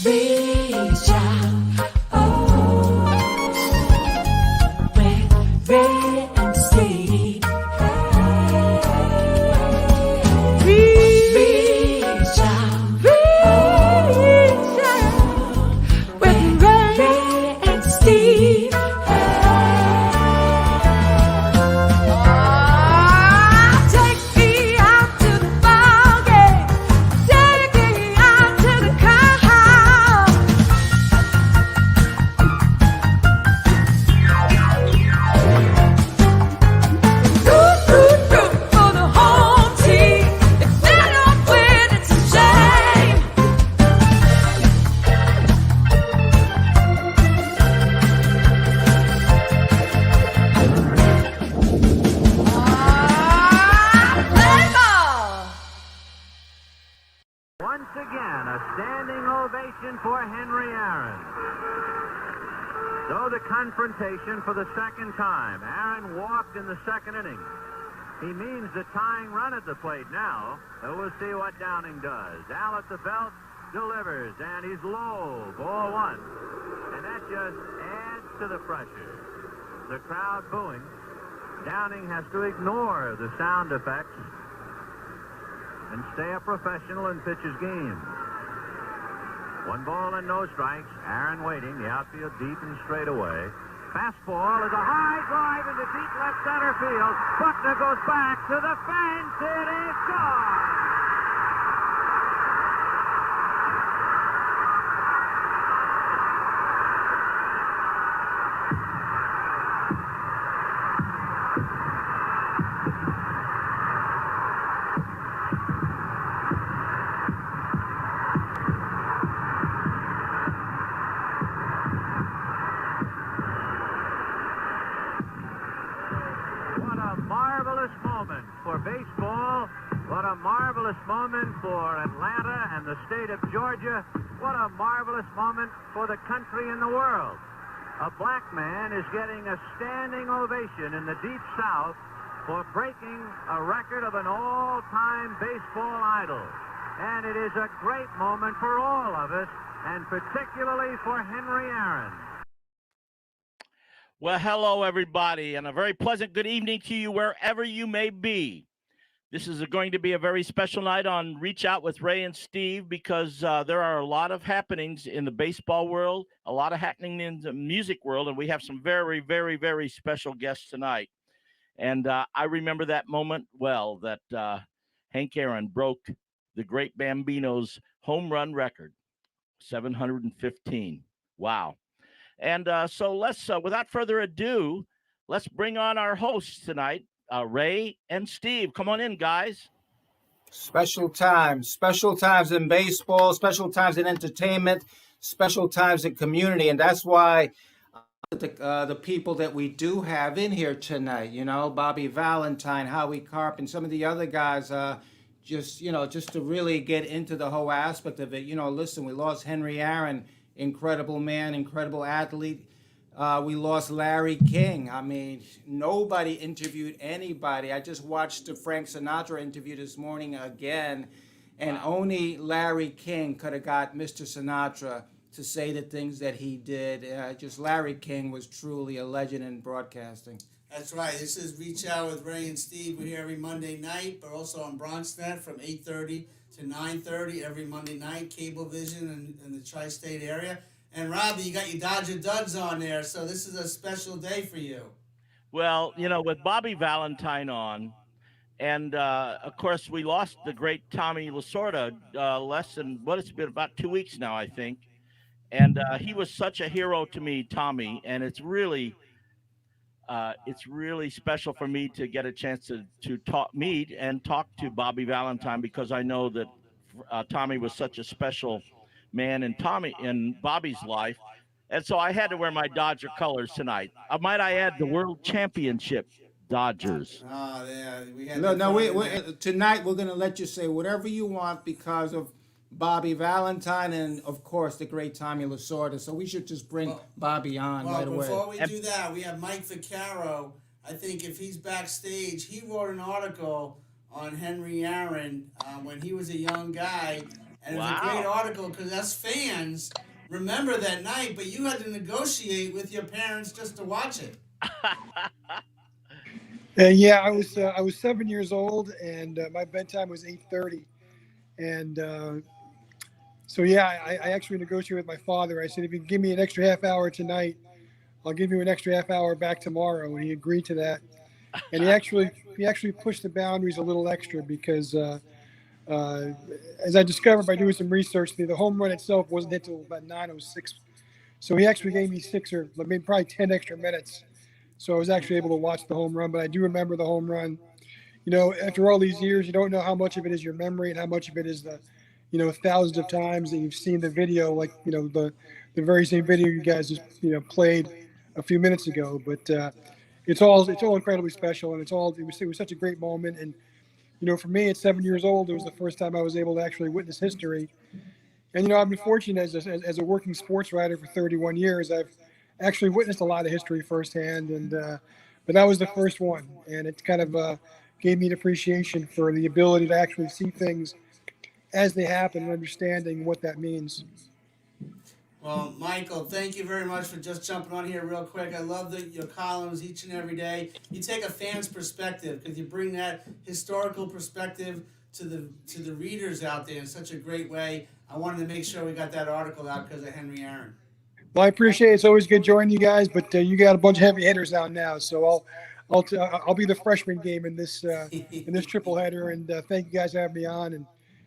Reach out, oh, with Ray and Steve. Reach out, with Ray and Steve. Take me out to the ball game. Take me out to the car. Root for the home team. If they don't win, it's a shame. Play ball. Once again, a standing ovation for Henry Aaron. So the confrontation for the second time. Aaron walked in the second inning. He means the tying run at the plate now. So we'll see what Downing does. Al at the belt delivers, and he's low. Ball one. And that just adds to the pressure. The crowd booing. Downing has to ignore the sound effects and stay a professional and pitch his game. 1 ball and no strikes. Aaron waiting. The outfield deep and straight away. Fastball is a high drive into deep left center field. Buckner goes back to the fence. It is gone. What a marvelous moment for baseball. What a marvelous moment for Atlanta and the state of Georgia. What a marvelous moment for the country and the world. A black man is getting a standing ovation in the Deep South for breaking a record of an all-time baseball idol. And it is a great moment for all of us, and particularly for Henry Aaron. Well, hello, everybody, and a very pleasant good evening to you wherever you may be. This is going to be a very special night on Reach Out with Ray and Steve because there are a lot of happenings in the baseball world, a lot of happening in the music world, and we have some very, very, very special guests tonight. And I remember that moment well, that Hank Aaron broke the great Bambino's home run record, 715. Wow. And so let's, without further ado, let's bring on our hosts tonight, Ray and Steve. Come on in, guys. Special times in baseball, special times in entertainment, special times in community. And that's why the people that we do have in here tonight, you know, Bobby Valentine, Howie Carp, and some of the other guys, just to really get into the whole aspect of it. You know, listen, we lost Henry Aaron, incredible man, incredible athlete. We lost Larry King. I mean, nobody interviewed anybody. I just watched the Frank Sinatra interview this morning again, and only Larry King could have got Mr. Sinatra to say the things that he did. Just Larry King was truly a legend in broadcasting. That's right. This is Reach Out with Ray and Steve. We're here every Monday night, but also on BronxNet from 8:30 to 9:30 every Monday night, Cablevision in the tri-state area. And Robbie, you got your Dodger Duds on there, so this is a special day for you. Well, you know, with Bobby Valentine on, and of course, we lost the great Tommy Lasorda less than, it's been about 2 weeks now, I think. And he was such a hero to me, Tommy, and it's really special for me to get a chance to meet and talk to Bobby Valentine, because I know that Tommy was such a special man in Bobby's life. And so I had to wear my Dodger colors tonight. Might I add, the World Championship Dodgers. Oh, yeah. Tonight we're going to let you say whatever you want because of Bobby Valentine and, of course, the great Tommy Lasorda. So we should just bring Bobby on right away. Before we do that, we have Mike Vaccaro. I think if he's backstage, he wrote an article on Henry Aaron when he was a young guy. And it was a great Wow. article because us fans remember that night, but you had to negotiate with your parents just to watch it. And yeah, I was 7 years old, and my bedtime was 8:30, and so yeah, I actually negotiated with my father. I said, if you can give me an extra half hour tonight, I'll give you an extra half hour back tomorrow, and he agreed to that. And he actually pushed the boundaries a little extra because, as I discovered by doing some research, the home run itself wasn't hit till about 9:06. So he actually gave me six or maybe probably 10 extra minutes. So I was actually able to watch the home run, but I do remember the home run. After all these years, you don't know how much of it is your memory and how much of it is the, thousands of times that you've seen the video, like, the very same video you guys just, played a few minutes ago. But it's all incredibly special, and it was such a great moment. And, for me at 7 years old, it was the first time I was able to actually witness history. And, I've been fortunate as a working sports writer for 31 years. I've actually witnessed a lot of history firsthand, but that was the first one, and it kind of gave me an appreciation for the ability to actually see things as they happen and understanding what that means. Well, Michael, thank you very much for just jumping on here real quick. I love your columns each and every day. You take a fan's perspective because you bring that historical perspective to the readers out there in such a great way. I wanted to make sure we got that article out because of Henry Aaron. Well, I appreciate it. It's always good joining you guys, but you got a bunch of heavy hitters out now, so I'll be the freshman game in this triple header. And thank you guys for having me on,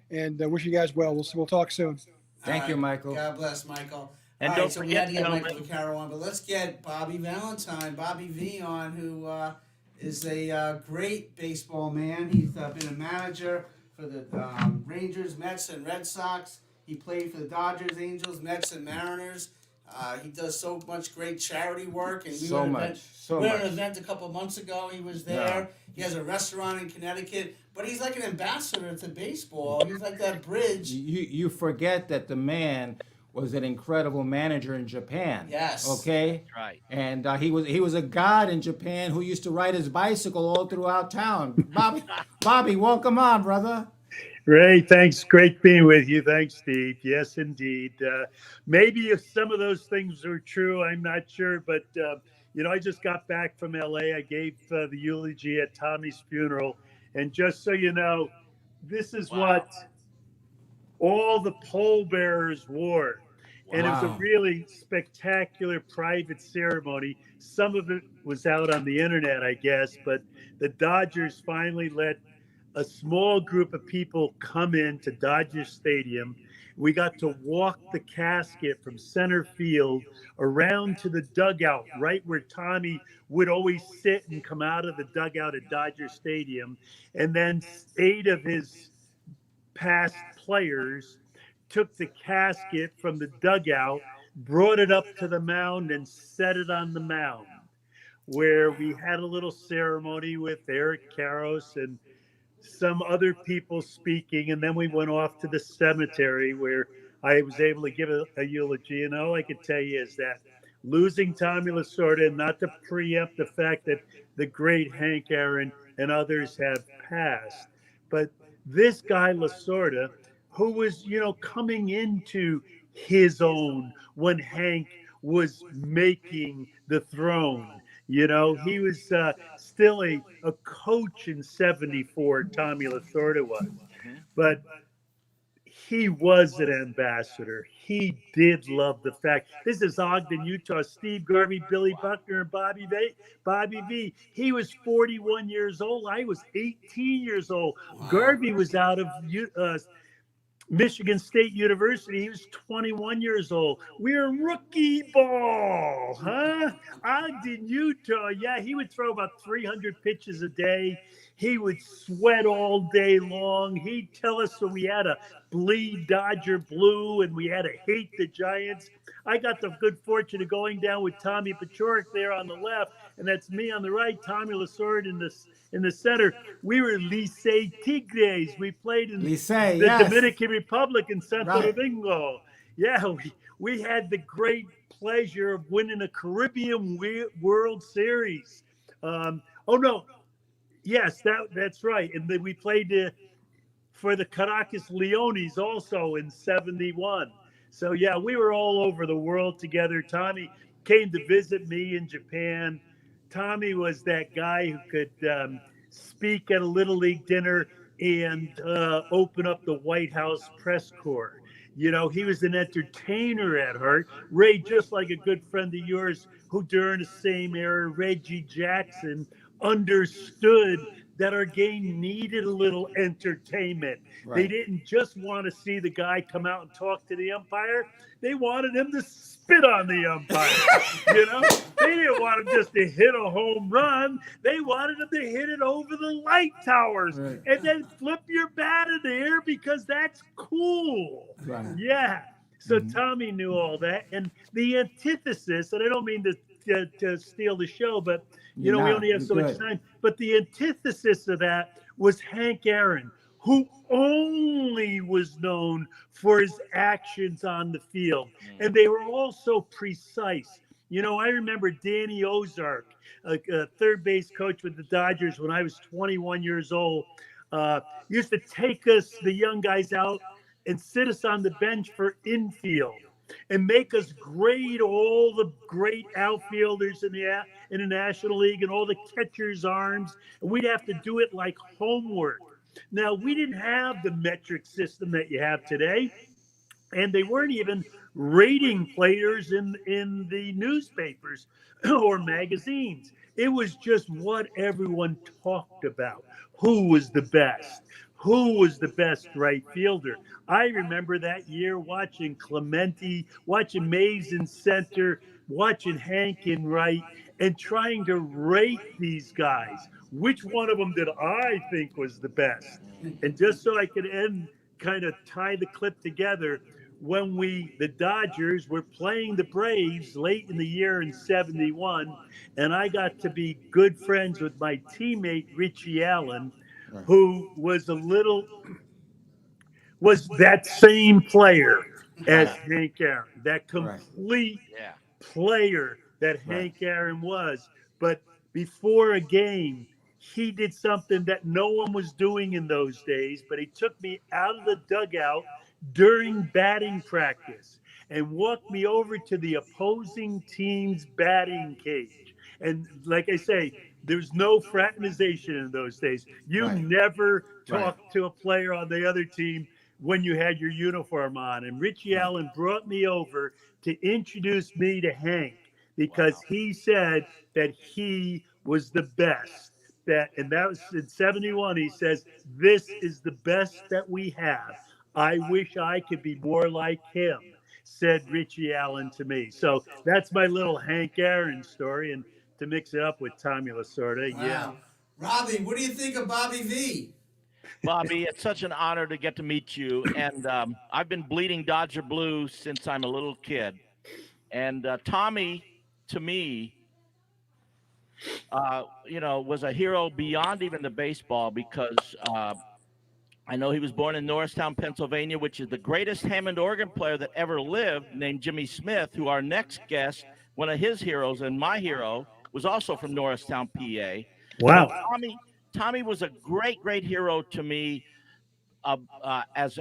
and wish you guys well. We'll talk soon. Thank you, Michael. God bless, Michael. And All don't right, so we had to forget, get Michael gentlemen, Vaccaro on, but let's get Bobby Valentine, Bobby V, on, who is a great baseball man. He's been a manager for the Rangers, Mets, and Red Sox. He played for the Dodgers, Angels, Mets, and Mariners. He does so much great charity work, and we were at an event a couple of months ago. He was there. Yeah. He has a restaurant in Connecticut, but he's like an ambassador to baseball. He's like that bridge. You forget that the man was an incredible manager in Japan. Yes. Okay. right. And he was a god in Japan who used to ride his bicycle all throughout town. Bobby, welcome on, brother. Ray, thanks. Great being with you. Thanks, Steve. Yes, indeed. Maybe if some of those things are true, I'm not sure. But, I just got back from L.A. I gave the eulogy at Tommy's funeral. And just so you know, this is what all the pallbearers wore. And it was a Wow. really spectacular private ceremony. Some of it was out on the internet, I guess. But the Dodgers finally let a small group of people come into Dodger Stadium. We got to walk the casket from center field around to the dugout, right where Tommy would always sit and come out of the dugout at Dodger Stadium. And then 8 of his past players took the casket from the dugout, brought it up to the mound, and set it on the mound, where we had a little ceremony with Eric Karros and some other people speaking, and then we went off to the cemetery where I was able to give a eulogy. And all I could tell you is that losing Tommy Lasorda, and not to preempt the fact that the great Hank Aaron and others have passed, but this guy Lasorda, who was, coming into his own when Hank was making the throne. He was still a coach in '74, Tommy Lasorda was. But he was an ambassador. He did love the fact. This is Ogden, Utah. Steve Garvey, Billy Buckner, and Bobby V. He was 41 years old. I was 18 years old. Wow. Garvey was out of Michigan State University. He was 21 years old. We're rookie ball, huh? Ogden, Utah. Yeah, he would throw about 300 pitches a day. He would sweat all day long. He'd tell us that we had to bleed Dodger blue and we had to hate the Giants. I got the good fortune of going down with Tommy Paciorek there on the left, and that's me on the right, Tommy Lasorda in the center. We were Licey Tigres. We played in the yes. Dominican Republic in Santo Right. Domingo. Yeah, we had the great pleasure of winning a Caribbean World Series. Yes, that's right. And then we played for the Caracas Leones also in 71. So, yeah, we were all over the world together. Tommy came to visit me in Japan. Tommy was that guy who could speak at a Little League dinner and open up the White House press corps. You know, he was an entertainer at heart. Ray, just like a good friend of yours who during the same era, Reggie Jackson, understood that our game needed a little entertainment. They Right. didn't just want to see the guy come out and talk to the umpire. They wanted him to spit on the umpire. You know, they didn't want him just to hit a home run. They wanted him to hit it over the light towers Right. and then flip your bat in the air because that's cool. Right. Yeah. So Mhm. Tommy knew all that. And the antithesis, and I don't mean to steal the show, but you know, we You're only have not. so You're much good. time. But the antithesis of that was Hank Aaron, who only was known for his actions on the field. And they were all so precise. You know, I remember Danny Ozark, a third base coach with the Dodgers when I was 21 years old, used to take us, the young guys, out and sit us on the bench for infield and make us grade all the great outfielders in the National League and all the catchers' arms. And we'd have to do it like homework. Now, we didn't have the metric system that you have today, and they weren't even rating players in the newspapers or magazines. It was just what everyone talked about. Who was the best? Who was the best right fielder? I remember that year watching Clemente, watching Mays in center, watching Hank in right, and trying to rate these guys. Which one of them did I think was the best? And just so I could kind of tie the clip together, when the Dodgers were playing the Braves late in the year in 71, and I got to be good friends with my teammate, Richie Allen, Right. who was that same player as Hank Aaron, that complete Yeah. player that Hank Aaron was. But before a game, he did something that no one was doing in those days, but he took me out of the dugout during batting practice and walked me over to the opposing team's batting cage. And like I say, there's no fraternization in those days. You Right. never Right. talked to a player on the other team when you had your uniform on. And Richie Right. Allen brought me over to introduce me to Hank because he said that he was the best. And that was in 71. He says, "This is the best that we have. I wish I could be more like him," said Richie Allen to me. So that's my little Hank Aaron story. And to mix it up with Tommy Lasorda, yeah. Wow. Robbie, what do you think of Bobby V? Bobby, it's such an honor to get to meet you. And I've been bleeding Dodger blue since I'm a little kid. And Tommy, to me, was a hero beyond even the baseball because I know he was born in Norristown, Pennsylvania, which is the greatest Hammond organ player that ever lived, named Jimmy Smith, who our next guest, one of his heroes and my hero, was also from Norristown, PA. Wow. So Tommy was a great hero to me as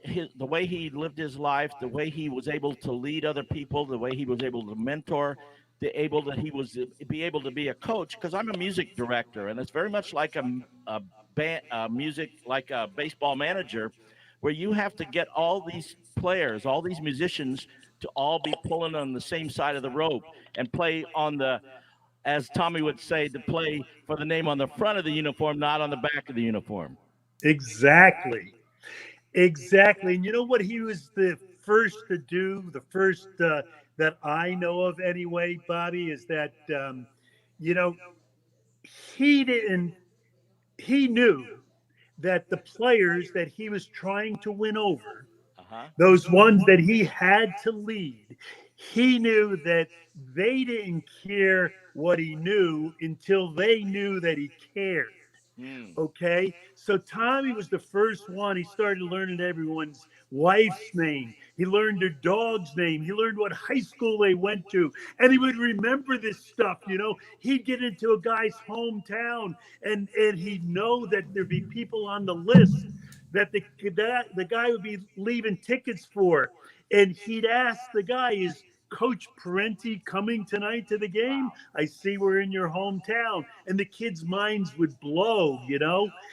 the way he lived his life, the way he was able to lead other people, the way he was able to mentor, be able to be a coach. Because I'm a music director, and it's very much like a band, music like a baseball manager, where you have to get all these players, all these musicians, to all be pulling on the same side of the rope and play on the, as Tommy would say, to play for the name on the front of the uniform, not on the back of the uniform. Exactly. And you know what he was the first to do, the first that I know of anyway, Bobby, is that, he knew that the players that he was trying to win over, those ones that he had to lead, he knew that they didn't care what he knew until they knew that he cared. Okay, so Tommy was the first one. He started learning everyone's wife's name. He learned their dog's name. He learned what high school they went to. And he would remember this stuff, He'd get into a guy's hometown and he'd know that there'd be people on the list that the guy would be leaving tickets for. And he'd ask the guy, is Coach Parenti coming tonight to the game? I see we're in your hometown. And the kids' minds would blow,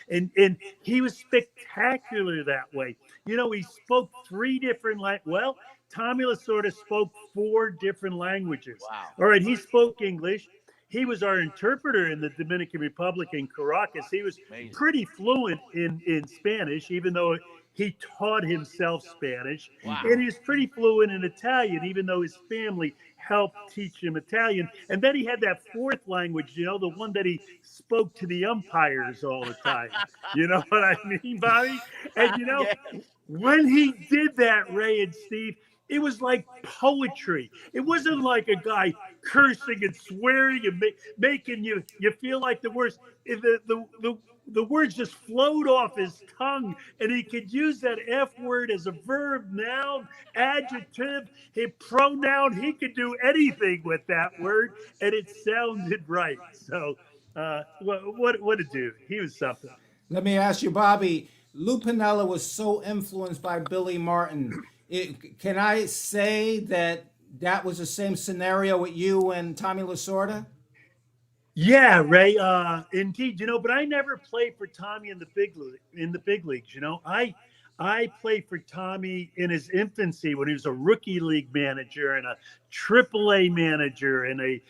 and he was spectacular that way. He spoke 3 different well, Tommy Lasorda spoke 4 different languages. Wow. All right, he spoke English. He was our interpreter in the Dominican Republic in Caracas. He was Amazing. pretty fluent in Spanish, even though he taught himself Spanish. Wow. And he was pretty fluent in Italian, even though his family helped teach him Italian. And then he had that 4th language, the one that he spoke to the umpires all the time. You know what I mean, Bobby? And, Yeah. when he did that, Ray and Steve, it was like poetry. It wasn't like a guy cursing and swearing and making you feel like the worst. The words just flowed off his tongue, and he could use that F word as a verb, noun, adjective, a pronoun. He could do anything with that word, and it sounded right. So, what a dude! He was something. Let me ask you, Bobby. Lou Piniella was so influenced by Billy Martin. Can I say that was the same scenario with you and Tommy Lasorda? Yeah, Ray. Indeed, but I never played for Tommy in the big leagues. I played for Tommy in his infancy when he was a rookie league manager and a AAA manager and a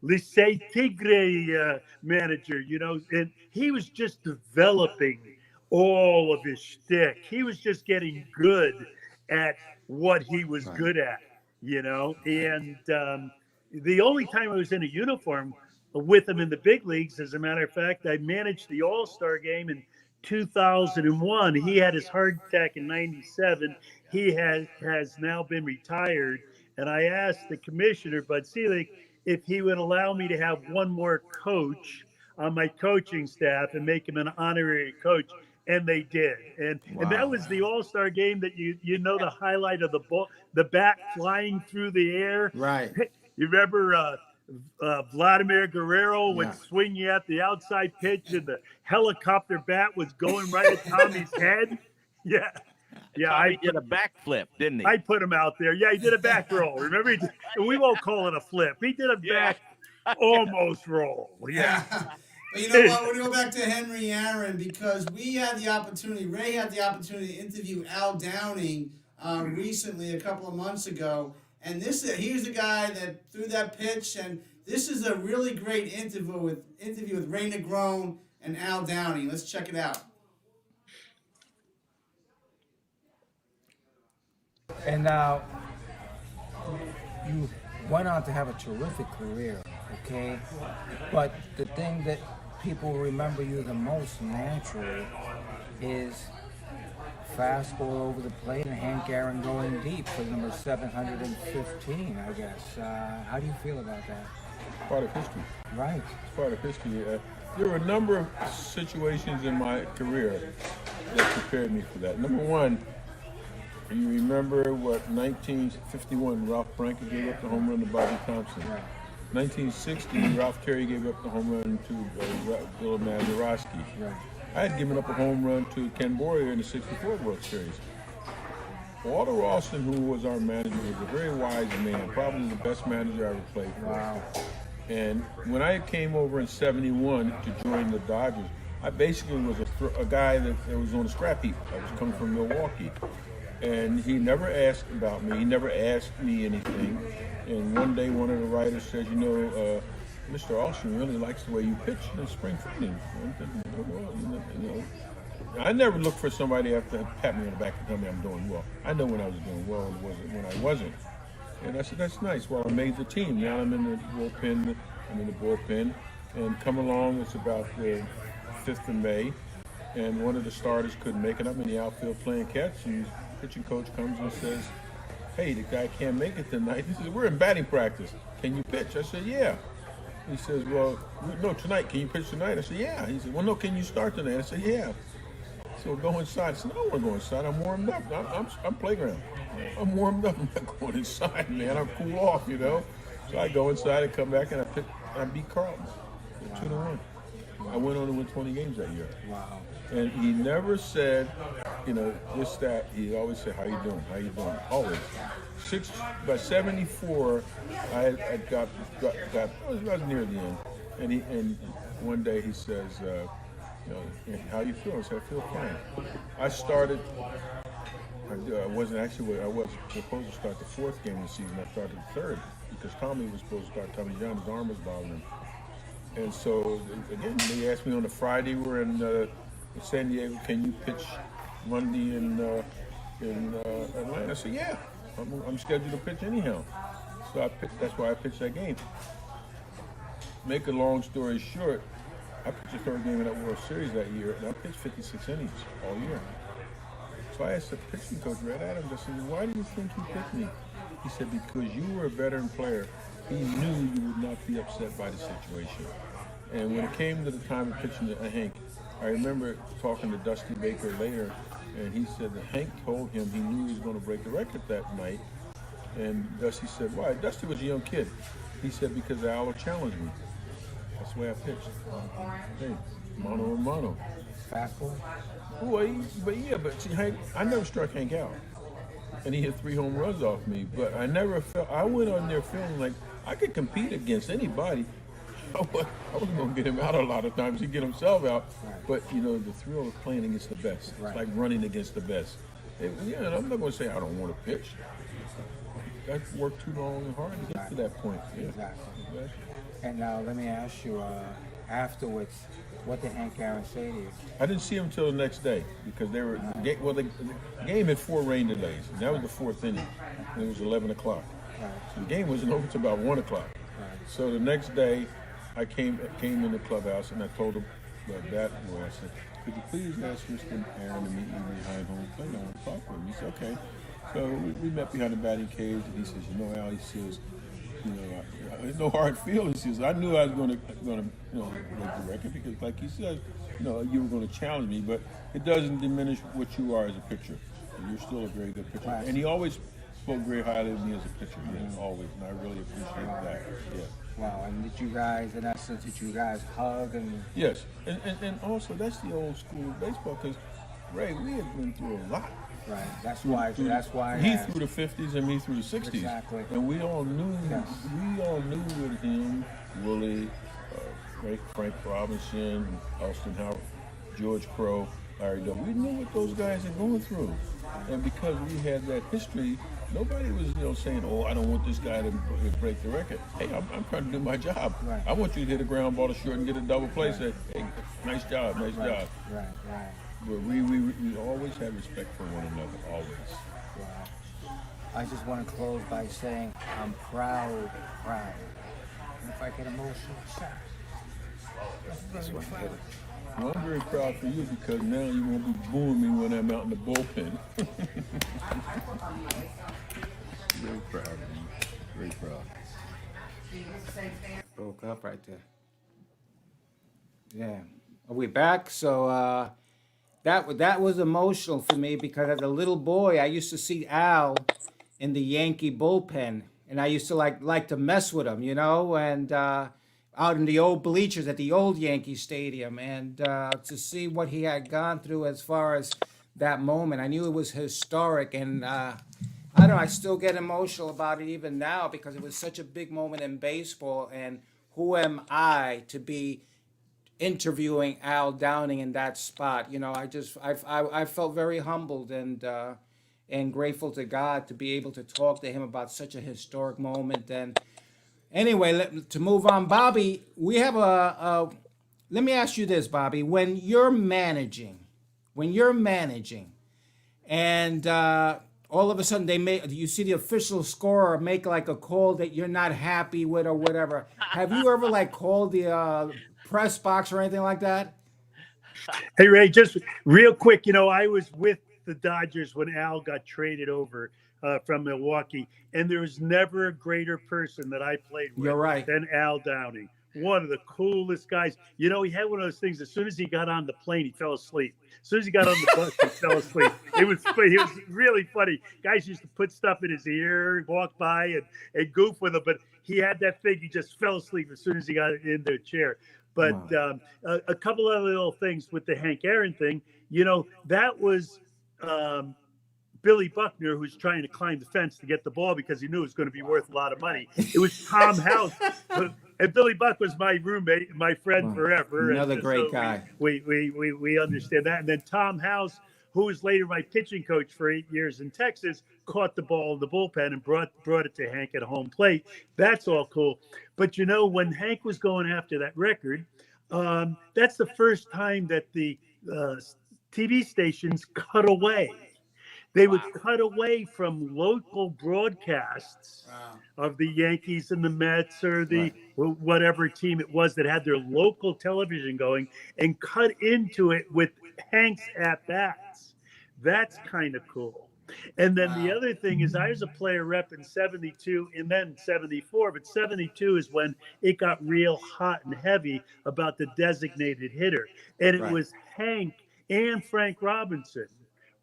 Licey Tigre manager. And he was just developing all of his shtick. He was just getting good at what he was good at. And the only time I was in a uniform with him in the big leagues, as a matter of fact, I managed the All-Star game in 2001. He had his heart attack in 97. He has now been retired. And I asked the commissioner, Bud Selig, if he would allow me to have one more coach on my coaching staff and make him an honorary coach. And they did. And that was the All-Star game that the highlight of the ball, the bat flying through the air. Right. You remember Vladimir Guerrero would swing you at the outside pitch and the helicopter bat was going right at Tommy's head? Yeah. Yeah, Tommy did a backflip, didn't he? I put him out there. Yeah, he did a back roll. Remember? We won't call it a flip. He did a back almost roll. Yeah. But you know what? We're going to go back to Henry Aaron because Ray had the opportunity to interview Al Downing recently, a couple of months ago. And here's the guy that threw that pitch. And this is a really great interview with Ray Negron and Al Downing. Let's check it out. And now you went on to have a terrific career, okay? But the thing that people remember you the most naturally is fastball over the plate and Hank Aaron going deep for number 715, I guess. How do you feel about that? Part of history. Right. It's part of history. There were a number of situations in my career that prepared me for that. Number one, you remember what 1951 Ralph Branca gave up the home run to Bobby Thompson. Right. 1960 Ralph Terry gave up the home run to Bill Mazeroski. Right. I had given up a home run to Ken Boyer in the '64 World Series. Walter Ralston, who was our manager, was a very wise man, probably the best manager I ever played for. Wow. And when I came over in '71 to join the Dodgers, I basically was a guy that was on a scrap heap. I was coming from Milwaukee. And he never asked about me. He never asked me anything. And one day, one of the writers says, Mr. Alston really likes the way you pitch in spring training. I never look for somebody to pat me on the back and tell me I'm doing well. I know when I was doing well and when I wasn't. And I said, that's nice. Well, I made the team. Now I'm in the bullpen. And come along, it's about the 5th of May. And one of the starters couldn't make it. I'm in the outfield playing catch. And the pitching coach comes and says, hey, the guy can't make it tonight. He says, we're in batting practice. Can you pitch? I said, yeah. He says, well, no, tonight. Can you pitch tonight? I said, yeah. He said, well, no, can you start tonight? I said, yeah. So go inside. I said, no, I don't want to go inside. I'm warmed up. I'm playground. I'm warmed up. I'm not going inside, man. I'm cool off, So I go inside and come back and I beat Carlton 2-1. I went on to win 20 games that year. Wow. And he never said, you know, this, that. He always said, how you doing? How you doing? Always. By 74, I got I was near the end. And one day he says, you know, how you feel? I said, I feel fine. I started, I wasn't actually, I was supposed to start the fourth game of the season. I started the third because Tommy was supposed to start. Tommy John, his arm was bothering him. And so, again, they asked me on the Friday, we're in San Diego, can you pitch Monday in Atlanta? I said, yeah, I'm scheduled to pitch anyhow. So I picked, that's why I pitched that game. Make a long story short, I pitched the third game of that World Series that year, and I pitched 56 innings all year. So I asked the pitching coach, Red Adams, I said, why do you think you picked me? He said, because you were a veteran player, he knew you would not be upset by the situation. And when it came to the time of pitching to Hank, I remember talking to Dusty Baker later, and he said that Hank told him he knew he was going to break the record that night. And Dusty said, why? Dusty was a young kid. He said, because Al challenged me. That's the way I pitched. Hey, mano a mano. Fastball? But see, Hank, I never struck Hank out. And he hit 3 home runs off me. But I never felt, I went on there feeling like I could compete against anybody. I wasn't going to get him out a lot of times. He'd get himself out. Right. But, you know, the thrill of playing against the best. Right. It's like running against the best. And I'm not going to say I don't want to pitch. I worked too long and hard to get to that point. Yeah. Exactly. And now let me ask you, afterwards, what did Hank Aaron say to you? I didn't see him until the next day because they were the game had 4 rain delays. And that was the 4th inning. And it was 11 o'clock. Right. So the game wasn't over until about 1 o'clock. Right. So the next day, I came in the clubhouse and I told him that boy, I said, could you please ask Mr. Aaron to meet me behind home plate? I want to talk with him. He said, okay. So we met behind the batting cage, and he says, you know, Al, he says, you know, there's no hard feelings. He says, I knew I was going to break the record because, like he said, you know, you were going to challenge me, but it doesn't diminish what you are as a pitcher. You're still a very good pitcher. Classic. And he always spoke very highly of me as a pitcher, always, and I really appreciate that. Yeah. Wow, and did you guys hug and... Yes, and also that's the old school of baseball because, Ray, we had been through a lot. Right, that's why he through the 50s and me through the 60s. Exactly. And we all knew Yes. with him, Willie, Frank Robinson, Austin Howard, George Crow, Larry Doe. We knew what those guys are going through. And because we had that history, nobody was saying, oh, I don't want this guy to break the record. Hey, I'm trying to do my job. Right. I want you to hit a ground ball to short and get a double play. Say, hey, nice job. Right. But we always had respect for one another, always. Wow. I just want to close by saying I'm proud. And if I get emotional, that's what I'm Well, I'm very proud for you because now you won't be booing me when I'm out in the bullpen. Very proud of you. Very proud. Broke up right there. Yeah. Are we back? So that was emotional for me because as a little boy, I used to see Al in the Yankee bullpen, and I used to like to mess with him, and out in the old bleachers at the old Yankee Stadium, and to see what he had gone through as far as that moment, I knew it was historic, and I don't know, I still get emotional about it even now because it was such a big moment in baseball, and who am I to be interviewing Al Downing in that spot? I felt very humbled and grateful to God to be able to talk to him about such a historic moment. And anyway, to move on, Bobby, we have let me ask you this, Bobby, when you're managing, and all of a sudden you see the official scorer make like a call that you're not happy with or whatever. Have you ever called the press box or anything like that? Hey, Ray, just real quick, I was with the Dodgers when Al got traded over from Milwaukee, and there was never a greater person that I played with You're right. than Al Downing. One of the coolest guys. He had one of those things. As soon as he got on the plane, he fell asleep. As soon as he got on the bus, he fell asleep. It was really funny. Guys used to put stuff in his ear, walk by and goof with him, but he had that thing. He just fell asleep as soon as he got in the chair. But Wow. a couple of little things with the Hank Aaron thing, you know, that was Billy Buckner, who's trying to climb the fence to get the ball because he knew it was going to be worth a lot of money. It was Tom House. And Billy Buck was my roommate, my friend forever. Another And great so guy. We understand that. And then Tom House, who was later my pitching coach for 8 years in Texas, caught the ball in the bullpen and brought it to Hank at home plate. That's all cool. But, you know, when Hank was going after that record, that's the first time that the TV stations cut away. They would cut away from local broadcasts of the Yankees and the Mets or the whatever team it was that had their local television going and cut into it with Hank's at-bats. That's kind of cool. And then the other thing is I was a player rep in 72 and then 74, but 72 is when it got real hot and heavy about the designated hitter. And it was Hank and Frank Robinson,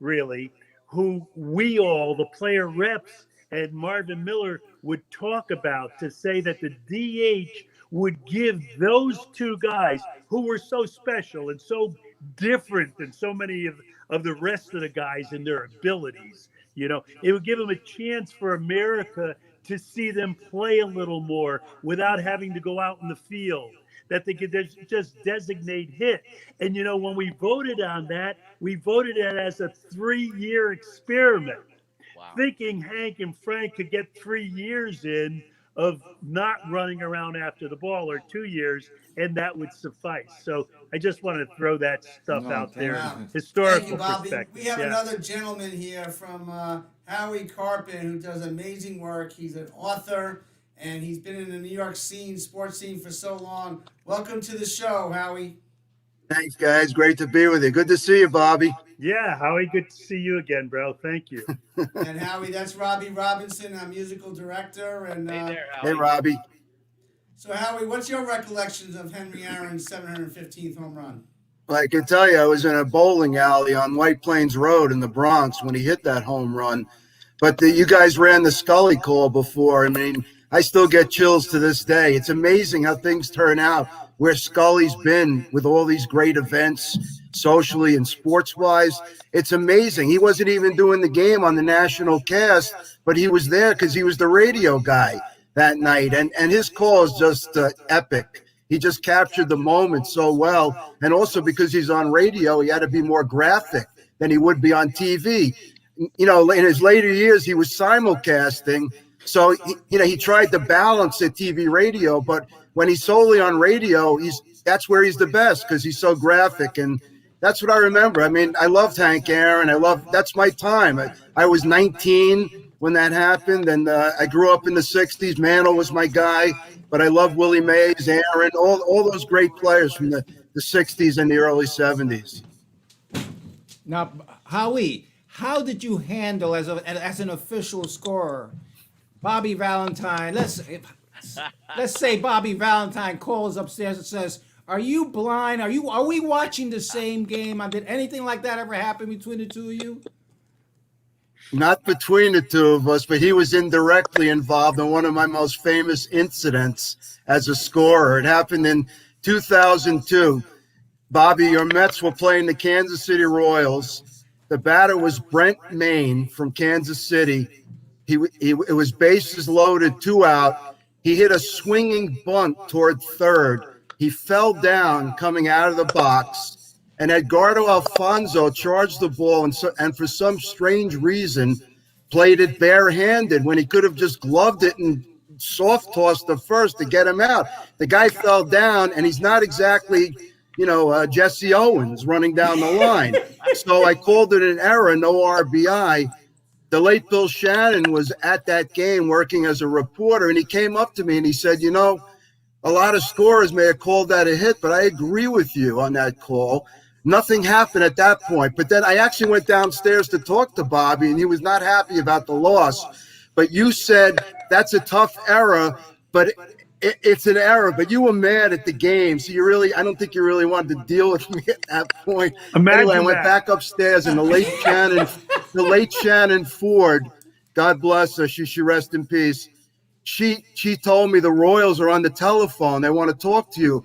really, who we all, the player reps and Marvin Miller, would talk about to say that the DH would give those two guys who were so special and so different than so many of the rest of the guys in their abilities. You know, it would give them a chance for America to see them play a little more without having to go out in the field, that they could just designate hit. And, you know, when we voted on that, we voted it as a 3-year experiment, thinking Hank and Frank could get 3 years in of not running around after the ball, or 2 years, and that would suffice. So I just wanted to throw that stuff out there. Historical Thank you, Bobby. perspective. We have another gentleman here from Howie Carpin, who does amazing work. He's an author, and he's been in the New York scene, sports scene, for so long. Welcome to the show, Howie. Thanks, guys. Great to be with you. Good to see you, Bobby. Yeah, Howie, good to see you again, bro. Thank you. And Howie, that's Robbie Robinson, our musical director. And Hey, Robbie. so, Howie, what's your recollections of Henry Aaron's 715th home run? Well, I can tell you, I was in a bowling alley on White Plains Road in the Bronx when he hit that home run. But you guys ran the Scully call before. I mean, I still get chills to this day. It's amazing how things turn out, where Scully's been with all these great events, socially and sports-wise. It's amazing. He wasn't even doing the game on the national cast, but he was there because he was the radio guy that night. And his call is just epic. He just captured the moment so well. And also because he's on radio, he had to be more graphic than he would be on TV. You know, in his later years, he was simulcasting. So, he tried to balance the TV radio, but when he's solely on radio, that's where he's the best because he's so graphic. And that's what I remember. I mean, I loved Hank Aaron. That's my time. I was 19 when that happened, and I grew up in the 60s. Mantle was my guy, but I love Willie Mays, Aaron, all those great players from the 60s and the early 70s. Now, Howie, how did you handle as an official scorer, Bobby Valentine? Let's say Bobby Valentine calls upstairs and says, "Are you blind? Are we watching the same game? Did anything like that ever happen between the two of you?" Not between the two of us, but he was indirectly involved in one of my most famous incidents as a scorer. It happened in 2002. Bobby, your Mets were playing the Kansas City Royals. The batter was Brent Main from Kansas City. It was bases loaded, 2 out. He hit a swinging bunt toward third. He fell down coming out of the box, and Edgardo Alfonso charged the ball and for some strange reason played it barehanded when he could have just gloved it and soft tossed the first to get him out. The guy fell down, and he's not exactly, Jesse Owens running down the line. So I called it an error, no RBI. The late Bill Shannon was at that game working as a reporter, and he came up to me and he said, a lot of scorers may have called that a hit, but I agree with you on that call. Nothing happened at that point. But then I actually went downstairs to talk to Bobby, and he was not happy about the loss. But you said that's a tough error, but it's an error. But you were mad at the game, so I don't think you really wanted to deal with me at that point. Anyway, I went back upstairs, and the late Shannon Ford, God bless her, she rest in peace. She told me the Royals are on the telephone. They want to talk to you.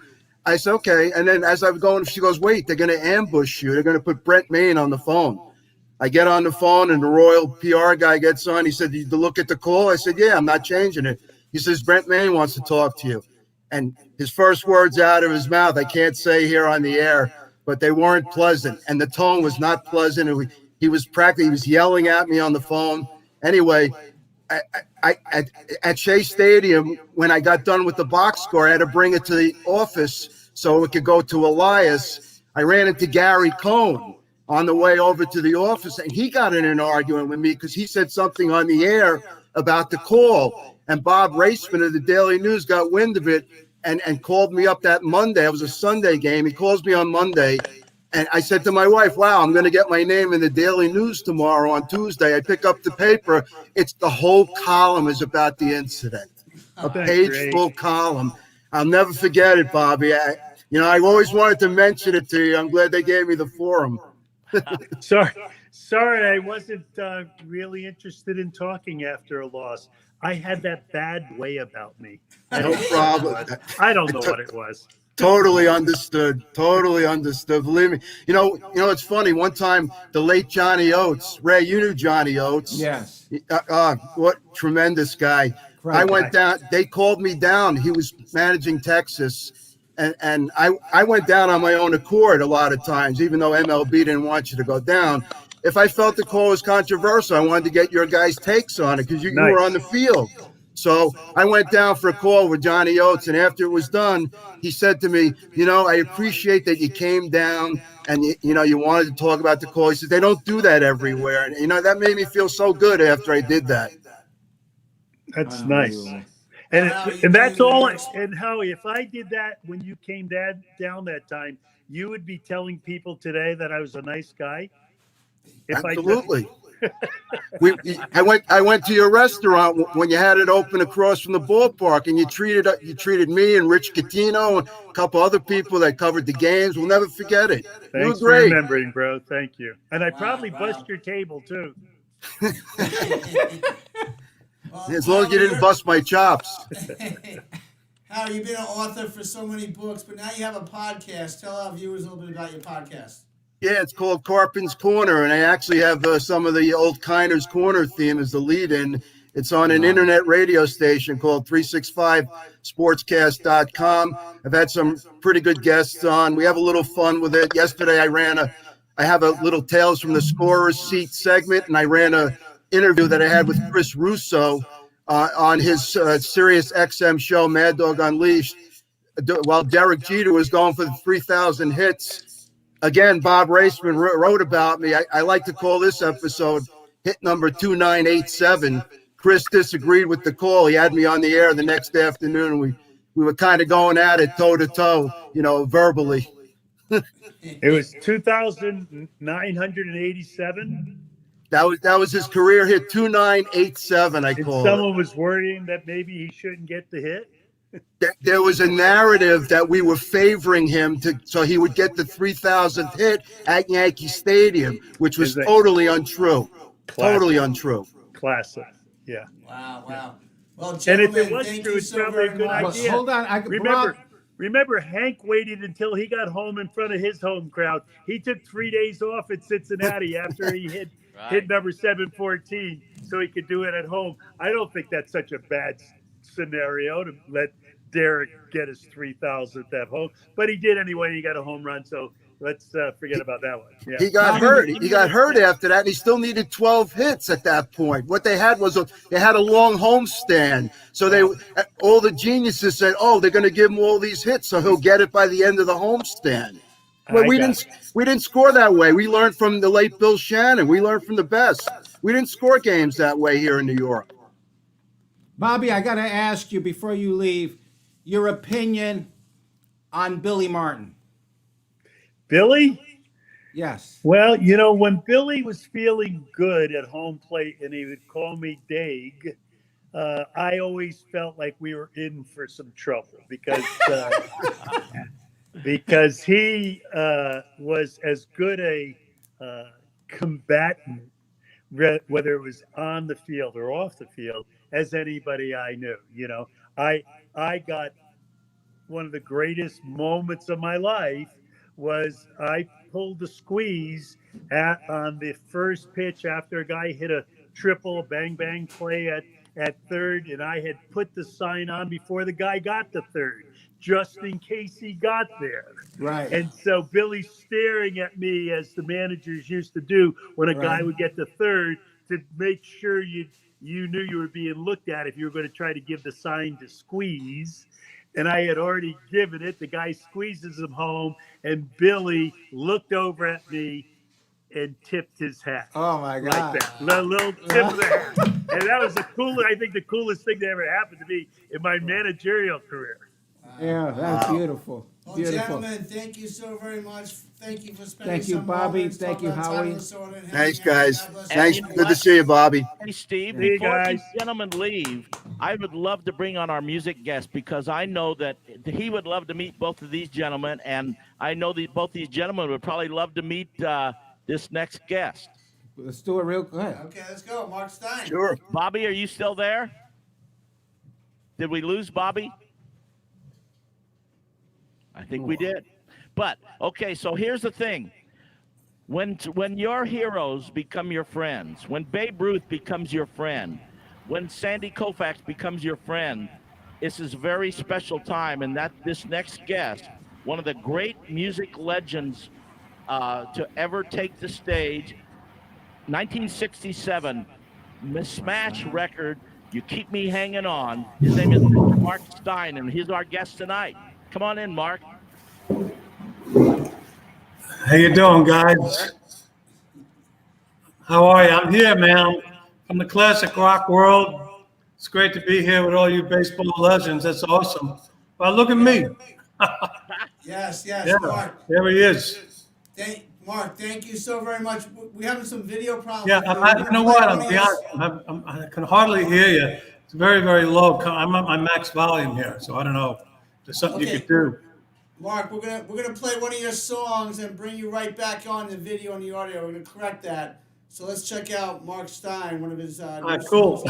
I said, okay. And then as I was going, she goes, wait, they're going to ambush you. They're going to put Brent Maine on the phone. I get on the phone and the Royal PR guy gets on. He said, did you look at the call? I said, yeah, I'm not changing it. He says, Brent Maine wants to talk to you. And his first words out of his mouth, I can't say here on the air, but they weren't pleasant. And the tone was not pleasant. He was yelling at me on the phone. Anyway, at Shea Stadium, when I got done with the box score, I had to bring it to the office so it could go to Elias. I ran into Gary Cohn on the way over to the office, and he got in an argument with me because he said something on the air about the call. And Bob Raceman of the Daily News got wind of it and called me up that Monday. It was a Sunday game. He calls me on Monday. And I said to my wife, wow, I'm going to get my name in the Daily News tomorrow on Tuesday. I pick up the paper. It's the whole column is about the incident. A page full column. I'll never forget it, Bobby. I always wanted to mention it to you. I'm glad they gave me the forum. Sorry, I wasn't really interested in talking after a loss. I had that bad way about me. No problem. I don't know what it was. Totally understood. Believe me. It's funny. One time, the late Johnny Oates, Ray, you knew Johnny Oates. Yes. What tremendous guy. I went down. They called me down. He was managing Texas. And I went down on my own accord a lot of times, even though MLB didn't want you to go down. If I felt the call was controversial, I wanted to get your guys' takes on it because you were on the field. So I went down for a call with Johnny Oates, and after it was done, he said to me, I appreciate that you came down and, you wanted to talk about the call. He said, they don't do that everywhere. And, that made me feel so good after I did that. That's nice. And that's all. And Howie, if I did that when you came down that time, you would be telling people today that I was a nice guy. Absolutely. I went to your restaurant when you had it open across from the ballpark, and you treated me and Rich Catino and a couple other people that covered the games. We'll never forget it. Thanks for remembering, bro. Thank you. And I probably bust your table too. As long as you didn't bust my chops. Howard, you've been an author for so many books, but now you have a podcast. Tell our viewers a little bit about your podcast. Yeah, it's called Carpin's Corner, and I actually have some of the old Kiner's Corner theme as the lead-in. It's on an internet radio station called 365sportscast.com. I've had some pretty good guests on. We have a little fun with it. Yesterday, I have a little Tales from the Scorer's Seat segment, and I ran a interview that I had with Chris Russo on his Sirius XM show, Mad Dog Unleashed, while Derek Jeter was going for the 3,000 hits. Again, Bob Raceman wrote about me. I like to call this episode hit number 2987. Chris disagreed with the call. He had me on the air the next afternoon. We were kind of going at it toe to toe, verbally. It was 2,987. That was his career hit, 2987. I call it. Someone was worrying that maybe he shouldn't get the hit. There was a narrative that we were favoring him so he would get the 3,000th hit at Yankee Stadium, which was totally untrue. Classic. Totally untrue. Classic. Yeah. Wow. Well, and if it was thank true, you it's so probably a very good much. idea. Hold on. Remember, Hank waited until he got home in front of his home crowd. He took 3 days off at Cincinnati after he hit number 714 so he could do it at home. I don't think that's such a bad scenario to let Derek get his 3,000th at home, but he did anyway. He got a home run, so let's forget about that one. Yeah. He got hurt. He got hurt after that, and he still needed 12 hits at that point. What they had was they had a long homestand, so all the geniuses said, "Oh, they're going to give him all these hits, so he'll get it by the end of the homestand." Well, we didn't score that way. We learned from the late Bill Shannon. We learned from the best. We didn't score games that way here in New York. Bobby, I got to ask you before you leave your opinion on Billy Martin. Billy? Yes. Well, when Billy was feeling good at home plate and he would call me Daig, I always felt like we were in for some trouble because he was as good a combatant, whether it was on the field or off the field, as anybody I knew. I got one of the greatest moments of my life was I pulled the squeeze on the first pitch after a guy hit a triple bang bang play at third, and I had put the sign on before the guy got to third, just in case he got there. Right. And so Billy's staring at me, as the managers used to do when a guy would get to third, to make sure you knew you were being looked at if you were going to try to give the sign to squeeze. And I had already given it. The guy squeezes him home, and Billy looked over at me and tipped his hat. Oh my God! Like that, little tip of the hat, and that was I think the coolest thing that ever happened to me in my managerial career. Yeah, that's beautiful. Well, Beautiful. gentlemen, thank you so very much. Thank you for spending Thank you, some Bobby. moments Thank talking you, about Howie. Minnesota and Thanks, hanging out. guys. God bless Thanks. you. you know Good to what? see you, Bobby. Hey, Steve, See you before guys. these gentlemen leave, I would love to bring on our music guest, because I know that he would love to meet both of these gentlemen, and I know that both these gentlemen would probably love to meet this next guest. Let's do it real quick. Okay, let's go. Mark Stein. Sure. Bobby, are you still there? Did we lose Bobby? I think we did. But, okay, so here's the thing. When your heroes become your friends, when Babe Ruth becomes your friend, when Sandy Koufax becomes your friend, this is a very special time, and that this next guest, one of the great music legends to ever take the stage, 1967, Smash record, You Keep Me Hanging On. His name is Mark Stein, and he's our guest tonight. Come on in, Mark. How you doing, guys? How are you? I'm here, man. From the classic rock world. It's great to be here with all you baseball legends. That's awesome. Well, look at me. Yes, Yeah, Mark. there he is. Mark, thank you so very much. We're having some video problems. Yeah, you know what? I can hardly hear you. It's very, very low. I'm at my max volume here, so I don't know if there's something you Okay. could do. Mark, we're gonna play one of your songs and bring you right back on the video and the audio. We're gonna correct that. So let's check out Mark Stein, one of his. All right, cool.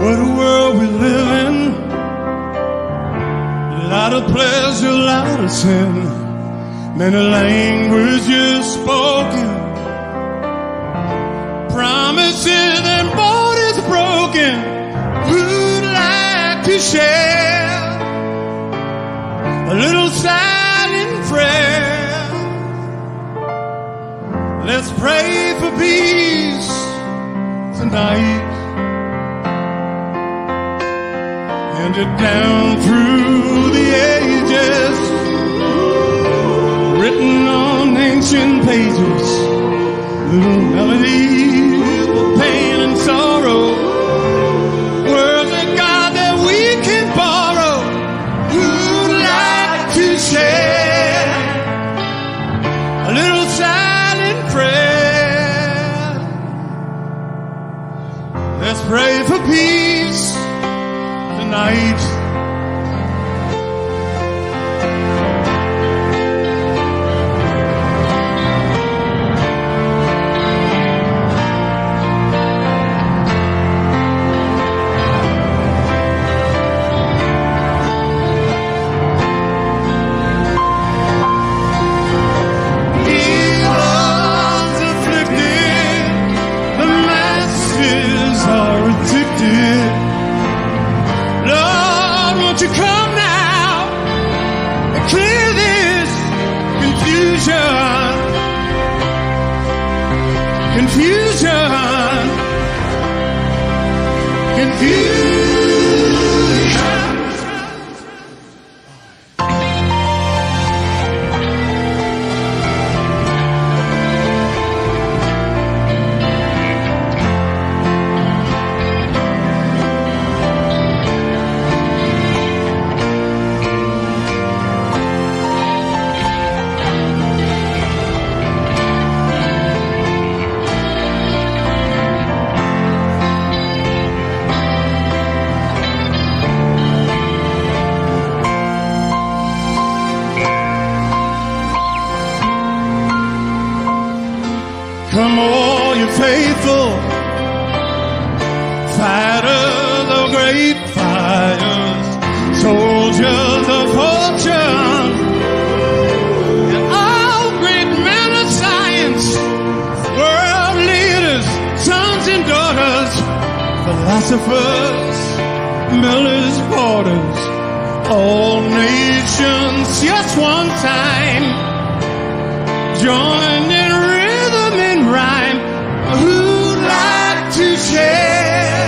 What a world we live in. A lot of pleasure, a lot of sin. Many languages spoken. Promises and borders broken. Would like to share a little silent prayer. Let's pray for peace tonight. And it down through the ages, written on ancient pages, little melodies of pain and sorrow, words of God that we can borrow. Who'd like to share a little silent prayer? Let's pray for peace tonight. Heroes afflicted, the masses are addicted. Lord, won't you come now and clear this confusion? Confusion. faithful, fighters of great fires, soldiers of fortune, and all great men of science, world leaders, sons and daughters, philosophers, millers, porters, all nations just one time joined in rhythm and rhyme. Who'd like to share